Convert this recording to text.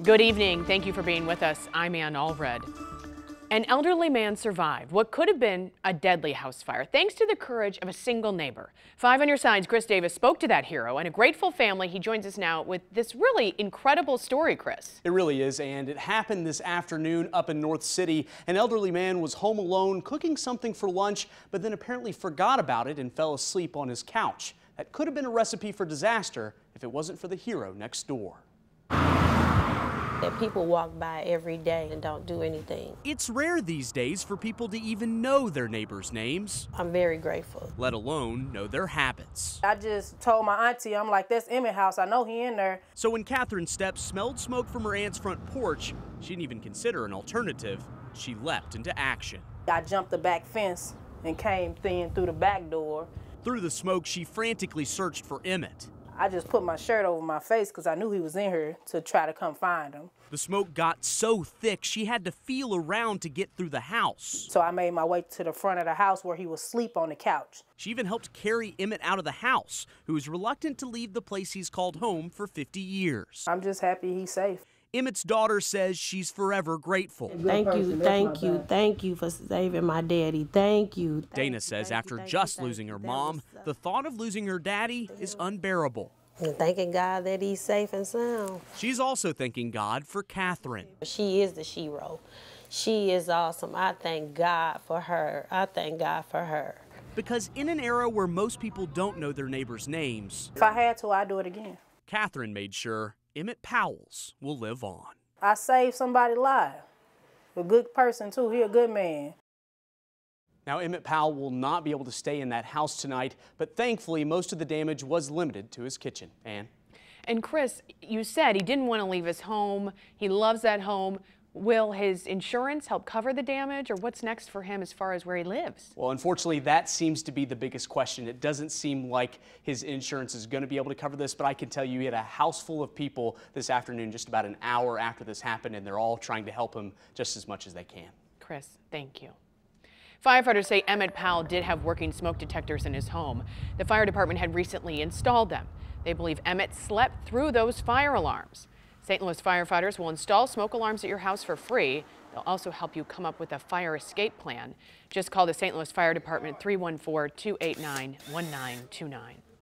Good evening. Thank you for being with us. I'm Ann Allred. An elderly man survived what could have been a deadly house fire thanks to the courage of a single neighbor. 5 on your sides, Chris Davis spoke to that hero and a grateful family. He joins us now with this really incredible story, Chris. It really is, and it happened this afternoon up in North City. An elderly man was home alone cooking something for lunch, but then apparently forgot about it and fell asleep on his couch. That could have been a recipe for disaster if it wasn't for the hero next door. That people walk by every day and don't do anything. It's rare these days for people to even know their neighbors' names, I'm very grateful. let alone know their habits. I just told my auntie, I'm like, that's Emmett house. I know he in there. So when Catherine Stepp smelled smoke from her aunt's front porch, she didn't even consider an alternative. She leapt into action. I jumped the back fence and came in through the back door. Through the smoke, she frantically searched for Emmett. I just put my shirt over my face because I knew he was in here to try to come find him. The smoke got so thick she had to feel around to get through the house. So I made my way to the front of the house where he was asleep on the couch. She even helped carry Emmett out of the house, who was reluctant to leave the place he's called home for 50 years. I'm just happy he's safe. Emmett's daughter says she's forever grateful. Thank you for saving my daddy. Thank you. Dana says after just losing her mom, the thought of losing her daddy is unbearable. And thanking God that he's safe and sound. She's also thanking God for Catherine. She is the hero. She is awesome. I thank God for her. I thank God for her. Because in an era where most people don't know their neighbors' names, If I had to, I'd do it again. Catherine made sure Emmett Powell's will live on. I saved somebody's life. A good person, too. He a good man. Now, Emmett Powell will not be able to stay in that house tonight, but thankfully most of the damage was limited to his kitchen. Ann? And Chris, you said he didn't want to leave his home. He loves that home. Will his insurance help cover the damage, or what's next for him as far as where he lives? Well, unfortunately, that seems to be the biggest question. It doesn't seem like his insurance is going to be able to cover this, but I can tell you he had a house full of people this afternoon, just about an hour after this happened, and they're all trying to help him just as much as they can. Chris, thank you. Firefighters say Emmett Powell did have working smoke detectors in his home. The fire department had recently installed them. They believe Emmett slept through those fire alarms. St. Louis firefighters will install smoke alarms at your house for free. They'll also help you come up with a fire escape plan. Just call the St. Louis Fire Department 314-289-1929.